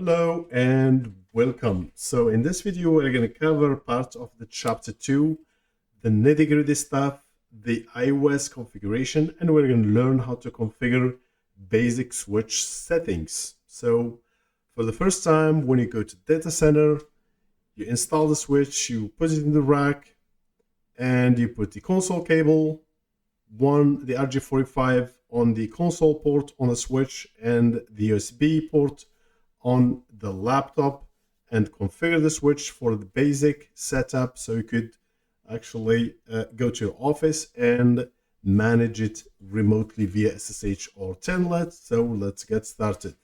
Hello and welcome. So in this video, we're going to cover part of the chapter 2, the nitty-gritty stuff, the iOS configuration, and we're going to learn how to configure basic switch settings. So for the first time, when you go to data center, you install the switch, you put it in the rack, and you put the console cable, the RJ45 on the console port on a switch, and the USB port on the laptop, and configure the switch for the basic setup so you could actually go to your office and manage it remotely via SSH or Telnet. So let's get started.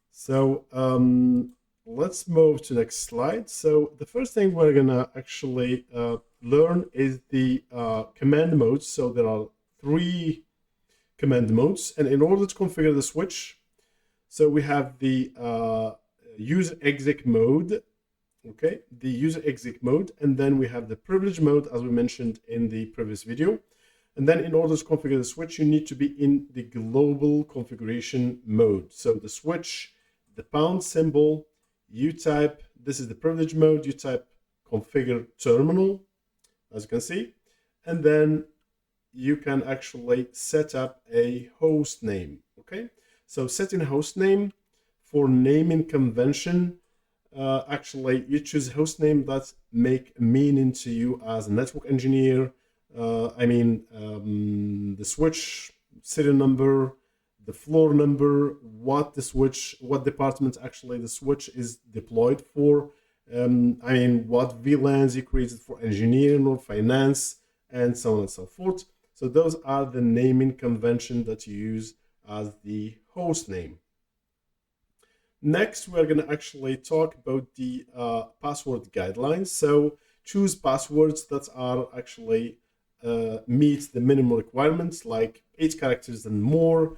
So let's move to the next slide. So the first thing we're gonna actually learn is the command modes. So there are 3 command modes, and in order to configure the switch, so we have the user exec mode, okay, the user exec mode, and then we have the privilege mode, as we mentioned in the previous video. And then in order to configure the switch, you need to be in the global configuration mode. So the switch, the pound symbol, you type, this is the privilege mode, you type configure terminal, as you can see, and then you can actually set up a host name, okay? So setting a host name for naming convention, actually you choose a host name that make meaning to you as a network engineer. The switch serial number, the floor number, what department actually the switch is deployed for, what VLANs you created for engineering or finance, and so on and so forth. So those are the naming convention that you use as the host name. Next, we're going to actually talk about the password guidelines. So choose passwords that are actually meet the minimum requirements, like 8 characters and more,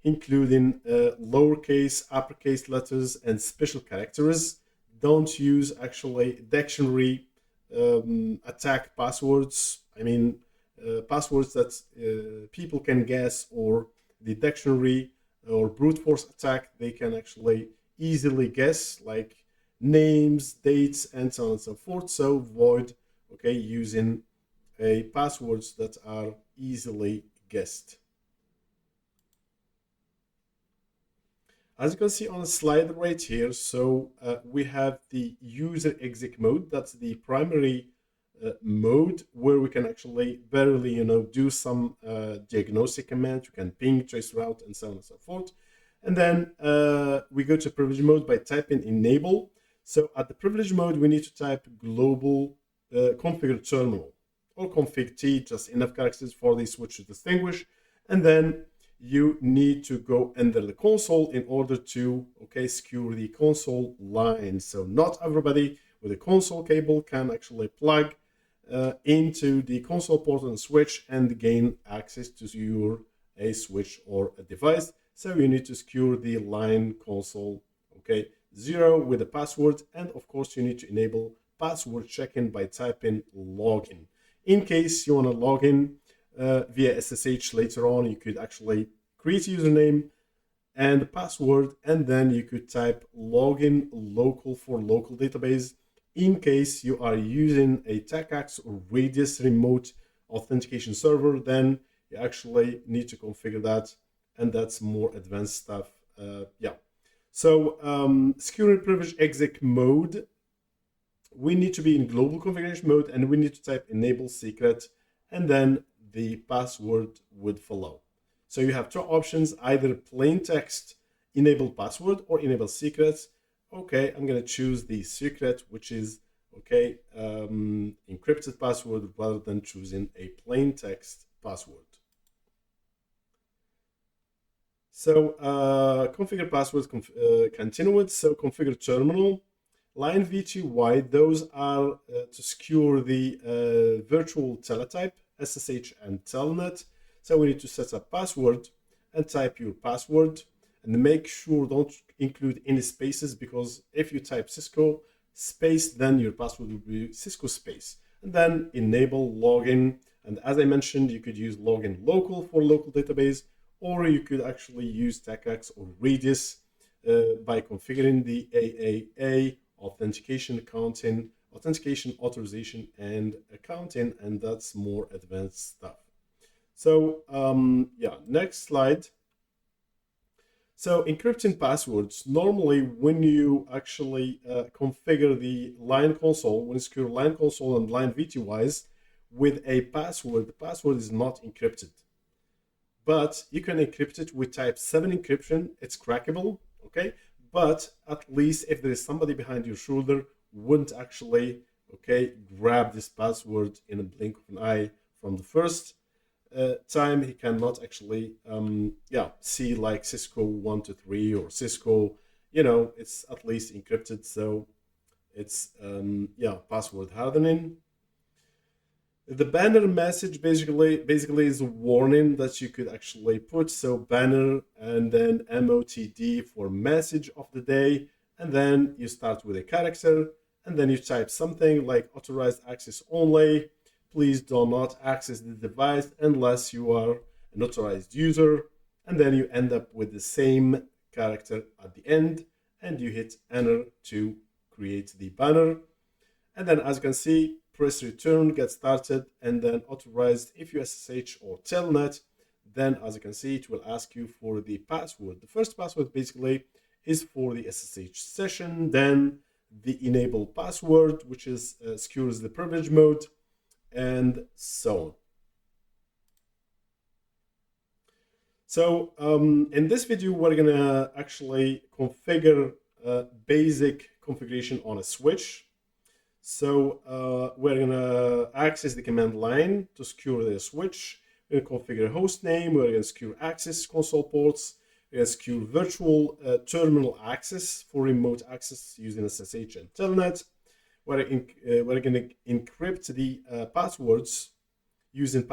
including lowercase, uppercase letters, and special characters. Don't use actually dictionary attack passwords. Passwords that people can guess, or the dictionary or brute force attack, they can actually easily guess, like names, dates, and so on and so forth. So avoid, okay, using passwords that are easily guessed. As you can see on the slide right here, so we have the user exec mode. That's the primary mode where we can actually barely, do some diagnostic commands. We can ping, trace route, and so on and so forth. And then we go to privilege mode by typing enable. So at the privilege mode, we need to type global configure terminal, or config T, just enough characters for the switch to distinguish. And then you need to go under the console in order to, okay, secure the console line. So not everybody with a console cable can actually plug into the console port on the switch and gain access to your switch or a device. So you need to secure the line console, okay, 0 with a password, and of course you need to enable password check-in by typing login. In case you want to log in via SSH later on, you could actually create a username and a password, and then you could type login local for local database. In case you are using a TACAX or Radius remote authentication server, then you actually need to configure that, and that's more advanced stuff. So security privilege exec mode, we need to be in global configuration mode, and we need to type enable secret, and then the password would follow. So you have 2 options, either plain text enable password or enable secrets. Okay, I'm going to choose the secret, which is, okay, encrypted password, rather than choosing a plain text password. So configure password, continued. So configure terminal, line VTY, those are to secure the virtual teletype, SSH and Telnet. So we need to set up password and type your password, and make sure don't include any spaces, because if you type Cisco space, then your password will be Cisco space. And then enable login, and as I mentioned, you could use login local for local database, or you could actually use TACAX or Radius by configuring the AAA, authentication, accounting, authentication, authorization, and accounting, and that's more advanced stuff. So yeah, next slide. So encrypting passwords, normally when you actually configure the line console, when you secure line console and line VTYs with a password, the password is not encrypted. But you can encrypt it with type 7 encryption. It's crackable, okay? But at least if there is somebody behind your shoulder, wouldn't actually, okay, grab this password in a blink of an eye from the first time. He cannot actually, yeah, see like Cisco 123 or Cisco, you know, it's at least encrypted. So it's, yeah, password hardening. The banner message basically is a warning that you could actually put. So banner and then MOTD for message of the day. And then you start with a character and then you type something like authorized access only. Please do not access the device unless you are an authorized user. And then you end up with the same character at the end and you hit enter to create the banner. And then as you can see, press return, get started, and then authorized if you SSH or Telnet. Then as you can see, it will ask you for the password. The first password basically is for the SSH session, then the enable password, which is secures the privilege mode, and so on. So in this video, we're gonna actually configure basic configuration on a switch. So we're gonna access the command line to secure the switch. We're gonna configure host name. We're gonna secure access console ports. We're gonna secure virtual terminal access for remote access using SSH and Telnet. We're gonna encrypt the passwords using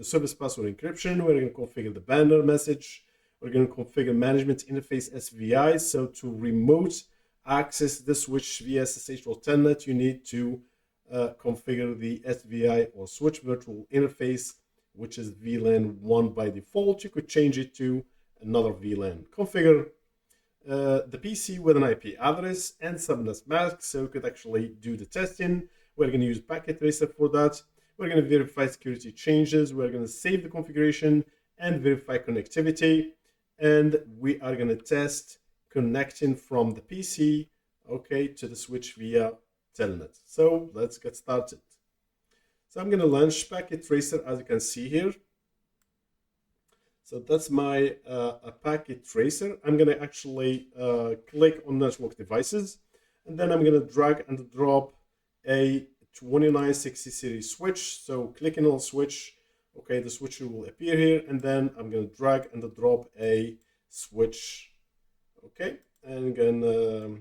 service password encryption. We're gonna configure the banner message. We're gonna configure management interface SVI. So to remote access the switch via SSH or Telnet, you need to configure the SVI or switch virtual interface, which is VLAN 1 by default. You could change it to another VLAN. Configure the PC with an IP address and subnet mask, so you could actually do the testing. We're going to use packet tracer for that. We're going to verify security changes. We're going to save the configuration and verify connectivity. And we are going to test connecting from the PC, okay, to the switch via Telnet. So let's get started. So I'm going to launch packet tracer, as you can see here. So that's my packet tracer. I'm going to actually click on network devices, and then I'm going to drag and drop a 2960 series switch. So clicking on switch, okay, the switcher will appear here, and then I'm going to drag and drop a switch. Okay, and I'm gonna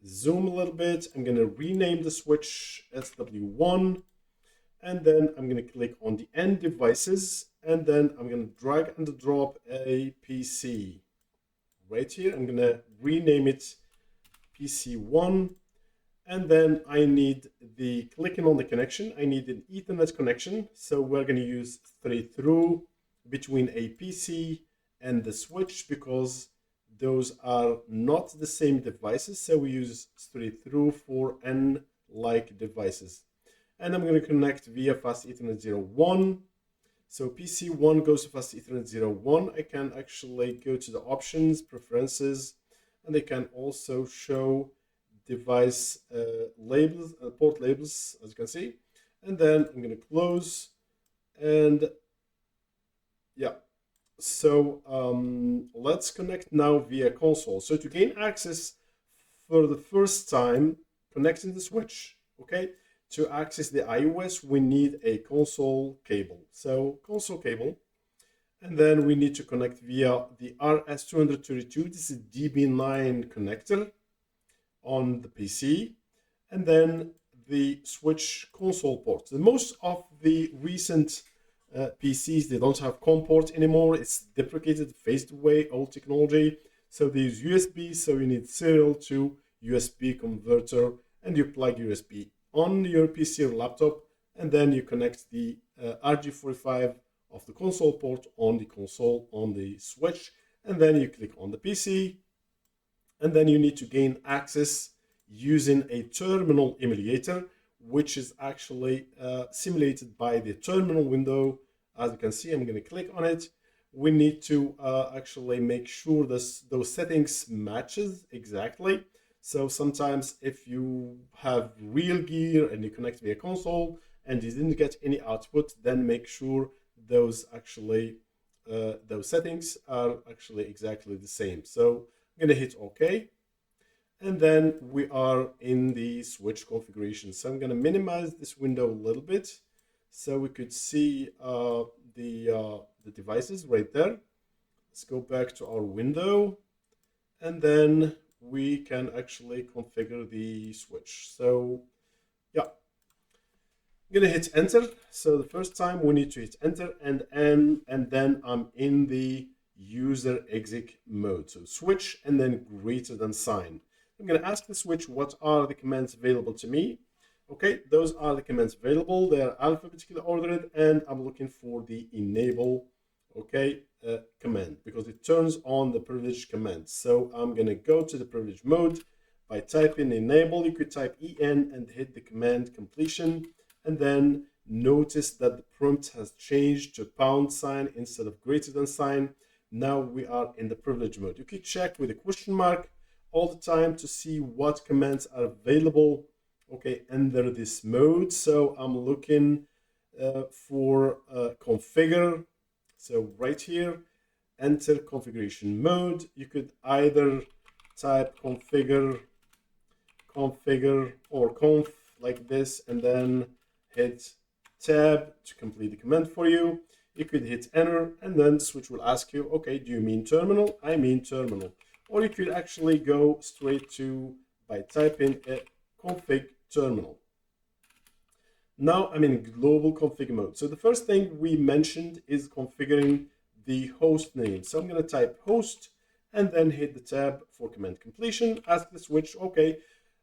zoom a little bit. I'm gonna rename the switch SW1, and then I'm gonna click on the end devices, and then I'm gonna drag and drop a PC right here. I'm gonna rename it PC1, and then I need the clicking on the connection. I need an Ethernet connection, so we're gonna use straight through between a PC and the switch because those are not the same devices, so we use straight through for N-like devices. And I'm going to connect via Fast Ethernet 01. So PC1 goes to Fast Ethernet 01. I can actually go to the options, preferences, and I can also show device labels, port labels, as you can see. And then I'm going to close, and yeah. So let's connect now via console. So to gain access for the first time, connecting the switch, okay, to access the iOS, we need a console cable. So console cable, and then we need to connect via the RS232. This is DB9 connector on the PC, and then the switch console port. The most of the recent PCs, they don't have COM port anymore. It's deprecated, phased away, old technology. So they use USB, so you need serial to USB converter, and you plug USB on your PC or laptop, and then you connect the RG45 of the console port on the console on the switch, and then you click on the PC, And then you need to gain access using a terminal emulator, which is actually simulated by the terminal window. As you can see, I'm going to click on it. We need to actually make sure those settings matches exactly. So sometimes if you have real gear and you connect via console and you didn't get any output, then make sure those settings are actually exactly the same. So I'm going to hit OK. And then we are in the switch configuration. So I'm going to minimize this window a little bit so we could see the devices right there. Let's go back to our window, and then we can actually configure the switch. So yeah, I'm gonna hit enter. So the first time we need to hit enter, and then I'm in the user exec mode. So switch and then greater than sign. I'm going to ask the switch what are the commands available to me. Okay, those are the commands available. They are alphabetically ordered, and I'm looking for the enable, okay, command, because it turns on the privilege command. So I'm going to go to the privilege mode by typing enable. You could type en and hit the command completion, and then notice that the prompt has changed to £sign instead of greater than sign. Now we are in the privilege mode. You could check with a question mark all the time to see what commands are available, okay, under this mode. So I'm looking for configure. So right here, enter configuration mode. You could either type configure or conf like this, and then hit tab to complete the command for you. You could hit enter, and then switch will ask you, okay, do you mean terminal? I mean terminal. Or you could actually go straight to by typing a config terminal. Now I'm in global config mode. So the first thing we mentioned is configuring the host name. So I'm going to type host and then hit the tab for command completion. Ask the switch, okay,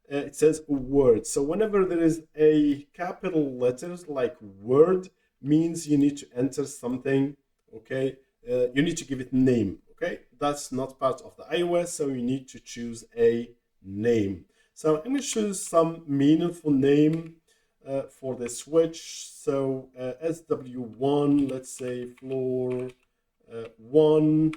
it says word. So whenever there is a capital letters like word, means you need to enter something, okay? You need to give it name. Okay, that's not part of the iOS, so you need to choose a name. So I'm going to choose some meaningful name for the switch. So SW1, let's say floor 1,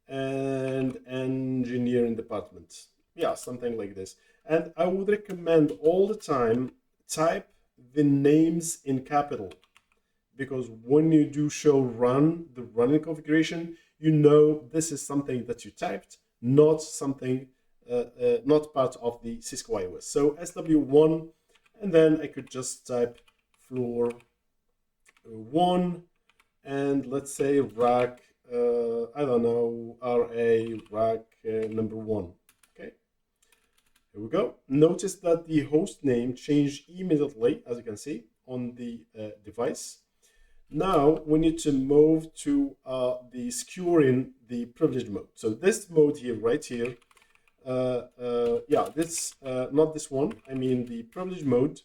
and engineering department. Yeah, something like this. And I would recommend all the time type the names in capital, because when you do show run, the running configuration, you know this is something that you typed, not something, not part of the Cisco iOS. So SW1, and then I could just type floor 1, and let's say rack, I don't know, RA rack number 1. Okay, here we go. Notice that the host name changed immediately, as you can see on the device. Now we need to move to the securing the privilege mode. So this mode here, right here, yeah, this, not this one, I mean the privilege mode.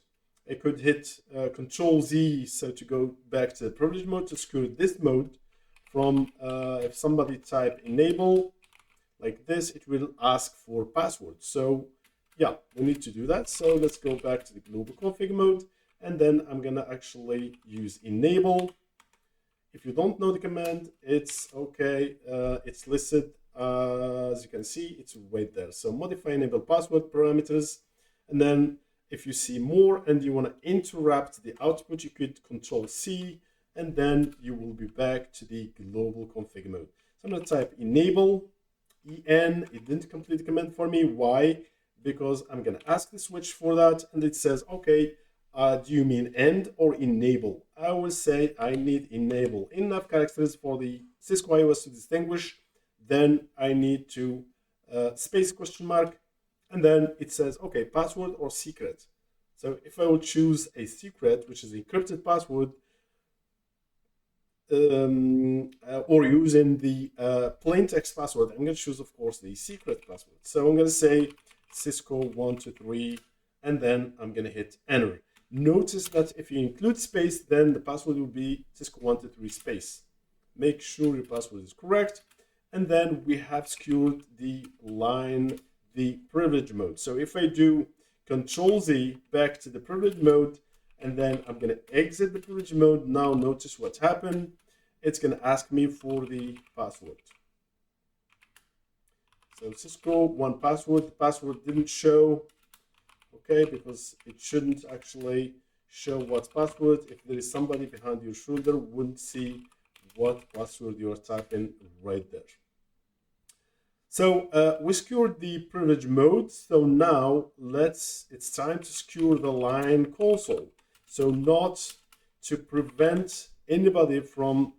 I could hit Control Z, so to go back to the privilege mode to secure this mode from, if somebody type enable like this, it will ask for password. So yeah, we need to do that. So let's go back to the global config mode, and then I'm gonna actually use enable. If you don't know the command, it's okay. It's listed, as you can see, it's right there. So modify enable password parameters, and then if you see more and you want to interrupt the output, you could Control C, and then you will be back to the global config mode. So I'm going to type enable, en. It didn't complete the command for me. Why? Because I'm going to ask the switch for that, and it says, okay, do you mean end or enable? I will say I need enable. Enough characters for the Cisco iOS to distinguish. Then I need to space question mark, and then it says, okay, password or secret. So if I will choose a secret, which is encrypted password, or using the plain text password, I'm going to choose, of course, the secret password. So I'm going to say Cisco123, and then I'm going to hit enter. Notice that if you include space, then the password will be Cisco123 space. Make sure your password is correct, And then we have secured the line, the privilege mode. So if I do Control Z back to the privilege mode, and then I'm going to exit the privilege mode. Now notice what's happened. It's going to ask me for the password. So Cisco one password. The password didn't show, okay, because it shouldn't actually show what's password. If there is somebody behind your shoulder, wouldn't see what password you're typing right there. So we secured the privilege mode. So now it's time to secure the line console. So not to prevent anybody from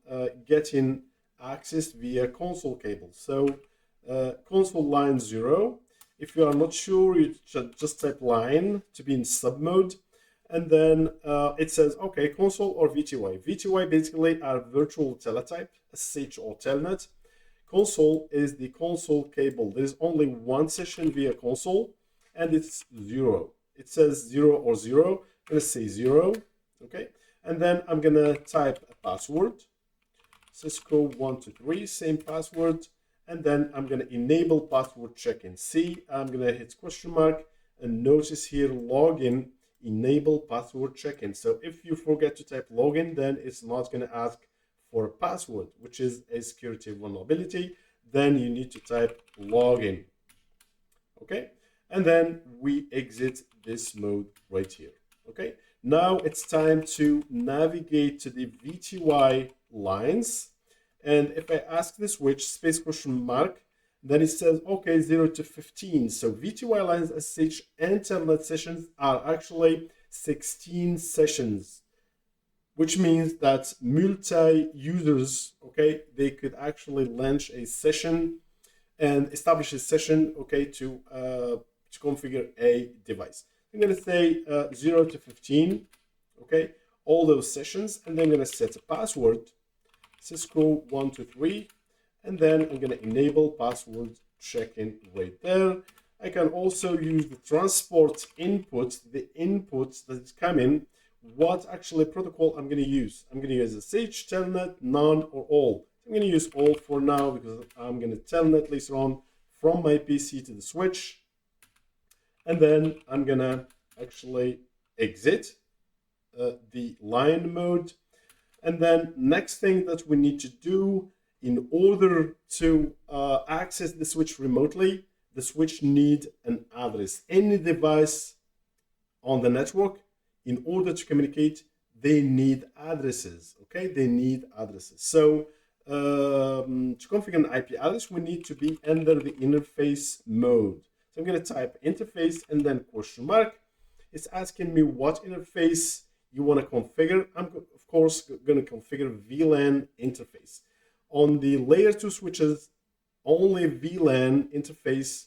getting access via console cable. So console line 0. If you are not sure, you should just type line to be in sub mode. And then it says, okay, console or VTY. VTY basically are virtual teletype, SSH or Telnet. Console is the console cable. There's only one session via console, and it's 0. It says 0 or 0. I'm going to say 0, okay? And then I'm going to type a password, Cisco123, same password. And then I'm going to enable password check-in. See, I'm going to hit question mark, and notice here login, enable password check-in. So if you forget to type login, then it's not going to ask for a password, which is a security vulnerability. Then you need to type login. Okay, and then we exit this mode right here. Okay, now it's time to navigate to the VTY lines. And if I ask the switch space question mark, then it says, okay, 0 to 15. So VTY lines SSH and Telnet sessions are actually 16 sessions, which means that multi-users, okay, they could actually launch a session and establish a session, okay, to configure a device. I'm going to say 0 to 15, okay, all those sessions, and then I'm going to set a password, Cisco123, and then I'm going to enable password check-in right there. I can also use the transport input, the inputs that is coming, what actually protocol I'm going to use. I'm going to use SSH, Telnet, none, or all. I'm going to use all for now because I'm going to Telnet later on from my PC to the switch. And then I'm going to actually exit the line mode. And then next thing that we need to do in order to access the switch remotely, the switch need an address. Any device on the network, in order to communicate, they need addresses, okay? They need addresses. So to configure an IP address, we need to be under the interface mode. So I'm going to type interface and then question mark. It's asking me what interface you want to configure. I'm, of course, going to configure VLAN interface. On the layer 2 switches, only VLAN interface,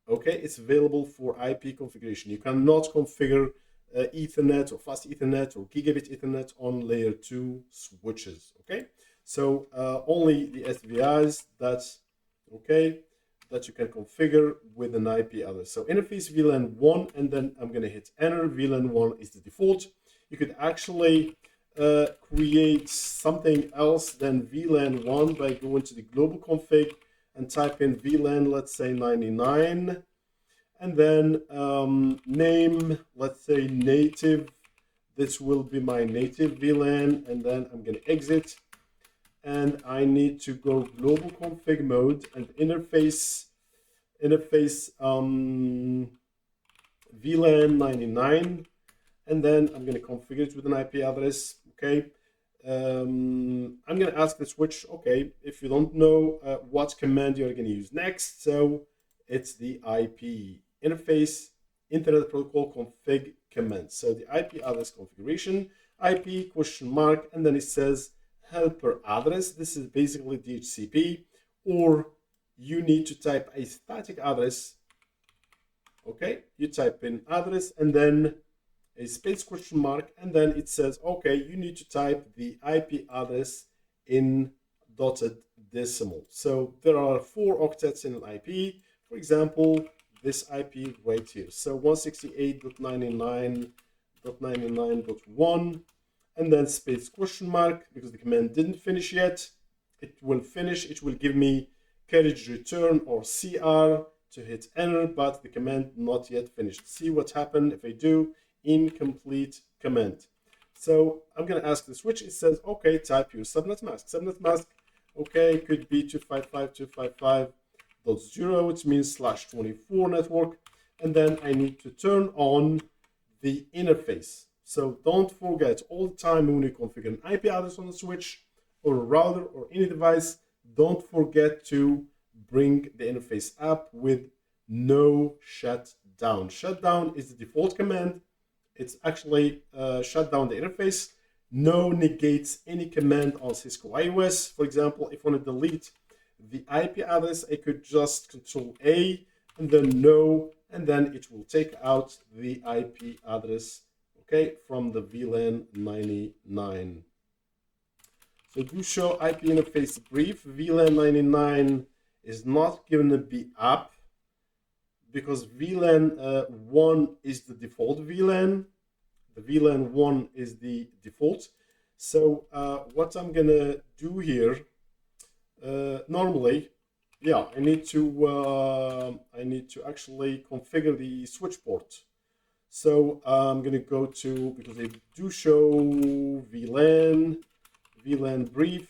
okay, it's available for IP configuration. You cannot configure Ethernet or fast Ethernet or gigabit Ethernet on layer 2 switches, okay? So only the SVIs that's, okay, that you can configure with an IP address. So interface VLAN 1, and then I'm going to hit enter. VLAN 1 is the default. You could actually create something else than VLAN 1 by going to the global config and type in VLAN, let's say 99, and then name, let's say native. This will be my native VLAN, and then I'm going to exit. And I need to go global config mode and interface VLAN 99, and then I'm going to configure it with an IP address. Okay, I'm going to ask the switch, okay, if you don't know what command you're going to use next, so it's the IP interface internet protocol config command. So the IP address configuration, IP question mark, and then it says helper address. This is basically DHCP, or you need to type a static address. Okay, you type in address and then a space question mark, and then it says, okay, you need to type the IP address in dotted decimal. So there are 4 octets in an IP. For example, this IP right here. So 168.99.99.1, and then space question mark, because the command didn't finish yet. it will finish. It will give me carriage return or CR to hit enter, but the command not yet finished. See what happened if I do incomplete command. So I'm going to ask the switch. It says, okay, type your subnet mask. Subnet mask, okay, could be 255.255.0, which means /24 network. And then I need to turn on the interface. So don't forget, all the time when you configure an IP address on the switch or a router or any device, don't forget to bring the interface up with no shutdown. Shutdown is the default command. It's actually shut down the interface. No negates any command on Cisco iOS. For example, if I want to delete the IP address, I could just Control A and then no, and then it will take out the IP address, okay, from the VLAN 99. So do show IP interface brief. VLAN 99 is not going to be up because VLAN 1 is the default VLAN. The VLAN 1 is the default. So what I'm going to do here, normally, yeah, I need to actually configure the switch port. So I'm going to go to, because they do show VLAN brief,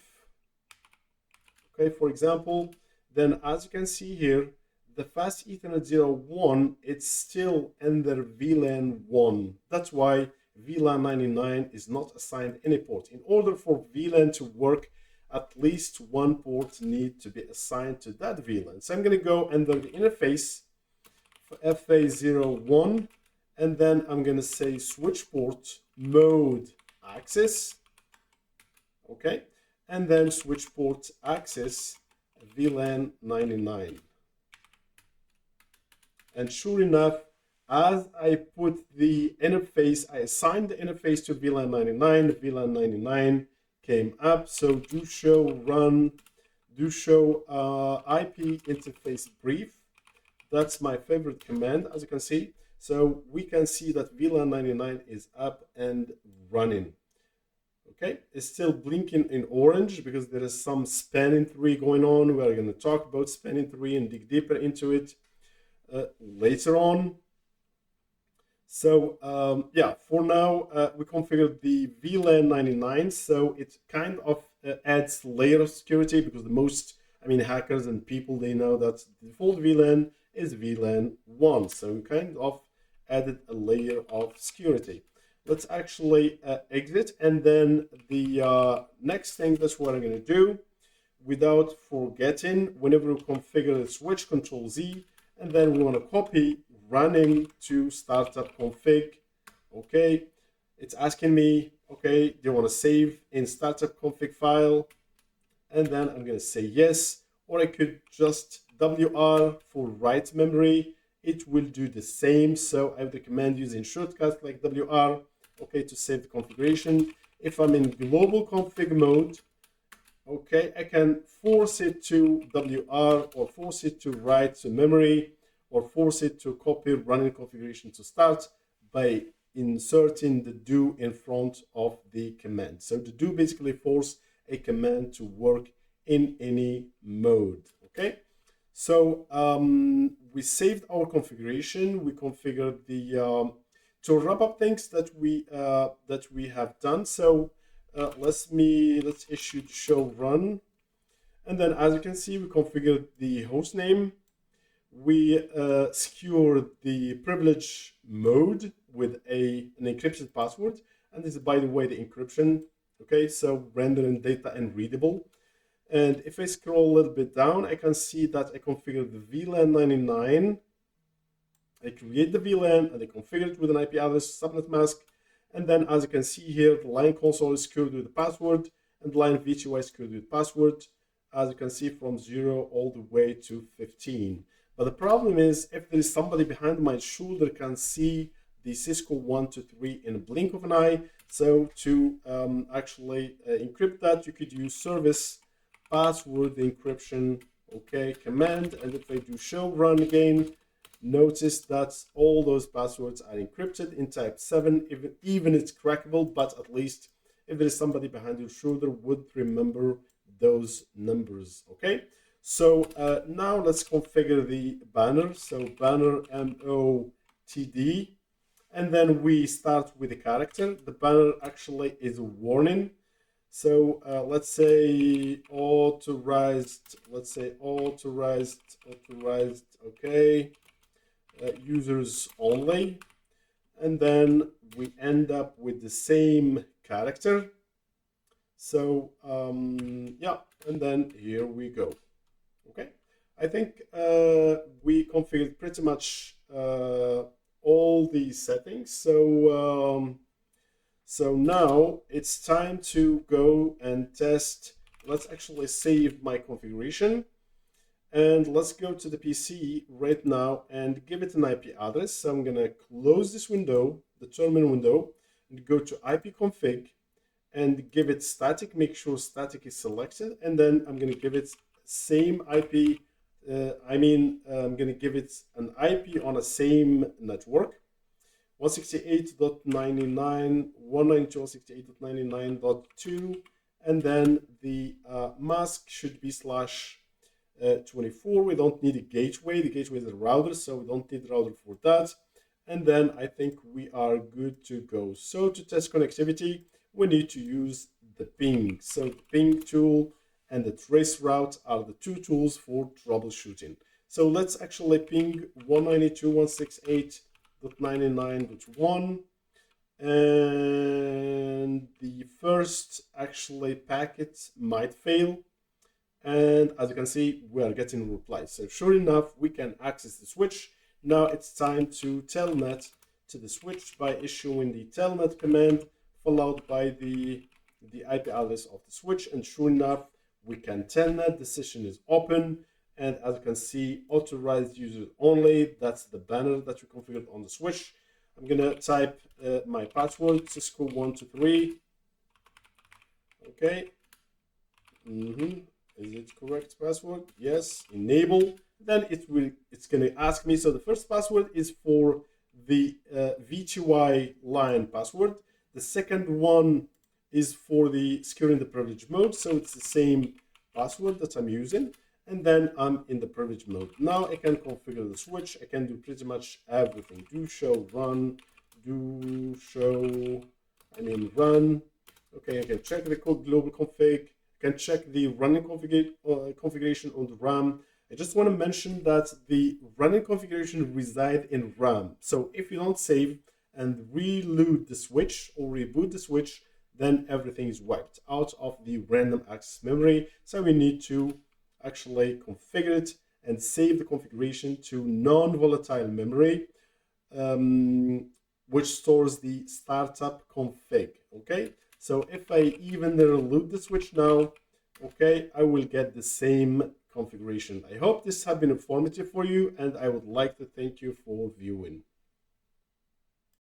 okay, for example. Then as you can see here, the fast Ethernet 01, it's still under VLAN 1. That's why VLAN 99 is not assigned any port. In order for VLAN to work, at least one port need to be assigned to that VLAN. So I'm going to go under the interface for FA01, and then I'm going to say switch port mode access, okay, and then switch port access VLAN 99. And sure enough, as I put the interface, I assigned the interface to VLAN 99, VLAN 99 came up. So do show IP interface brief. That's my favorite command, as you can see. So we can see that VLAN 99 is up and running. Okay, it's still blinking in orange because there is some spanning tree going on. We're going to talk about spanning tree and dig deeper into it later on. So yeah, for now we configured the VLAN 99, so it kind of adds layer of security because the most, hackers and people, they know that the default VLAN is VLAN 1, so we kind of added a layer of security. Let's actually exit, and then the next thing, that's what I'm going to do without forgetting. Whenever we configure the switch, Control Z, and then we want to copy running to startup config. Okay, it's asking me, okay, do you want to save in startup config file? And then I'm going to say yes, or I could just WR for write memory. It will do the same. So I would recommend using shortcuts like WR, okay, to save the configuration. If I'm in global config mode, okay, I can force it to WR or force it to write to memory or force it to copy running configuration to start by inserting the do in front of the command. So the do basically force a command to work in any mode, okay? So we saved our configuration. We configured the, to wrap up things that we have done. So let's issue the show run. And then as you can see, we configured the host name. We secured the privilege mode with an encrypted password. And this is, by the way, the encryption. Okay, so rendering data and readable. And if I scroll a little bit down, I can see that I configured the VLAN 99. I create the VLAN and I configure it with an IP address subnet mask. And then as you can see here, the line console is secured with the password and the line VTY is secured with password. As you can see, from 0 all the way to 15. But the problem is, if there is somebody behind my shoulder can see the Cisco 1 to 3 in a blink of an eye. So to actually encrypt that, you could use service password encryption, okay, command. And if I do show run again, notice that all those passwords are encrypted in type 7. Even it's crackable, but at least if there is somebody behind your shoulder would remember those numbers. Okay, so now let's configure the banner. So banner MOTD, and then we start with the character. The banner actually is a warning. So let's say authorized. Let's say authorized. Okay, users only, and then we end up with the same character. So yeah, and then here we go. Okay, I think we configured pretty much all the settings. So so now it's time to go and test. Let's actually save my configuration, and let's go to the PC right now and give it an IP address. So I'm gonna close this window, the terminal window, and go to ipconfig and give it static. Make sure static is selected, and then I'm gonna give it same IP. I'm gonna give it an IP on a same network, 168.99, 192.168.99.2, and then the mask should be /24. We don't need a gateway. The gateway is a router, so we don't need the router for that. And then I think we are good to go. So to test connectivity, we need to use the ping. So the ping tool and the trace route are the two tools for troubleshooting. So let's actually ping 192.168.99.1, and the first actually packet might fail. And as you can see, we are getting replies. So sure enough, we can access the switch. Now it's time to telnet to the switch by issuing the telnet command, followed by the IP address of the switch. And sure enough, we can telnet. The session is open. And as you can see, authorized users only. That's the banner that we configured on the switch. I'm gonna type my password, Cisco123. Okay. Is it correct password? Yes. Enable. Then it's gonna ask me. So the first password is for the VTY line password. The second one is for the securing the privilege mode. So it's the same password that I'm using. And then I'm in the privilege mode. Now I can configure the switch. I can do pretty much everything. Do show run, run. Okay, I can check the global config. I can check the running configuration on the RAM. I just want to mention that the running configuration reside in RAM. So if you don't save and reload the switch or reboot the switch, then everything is wiped out of the random access memory. So we need to actually configure it and save the configuration to non-volatile memory, which stores the startup config. Okay, so if I even reload the switch now, okay, I will get the same configuration. I hope this has been informative for you, and I would like to thank you for viewing.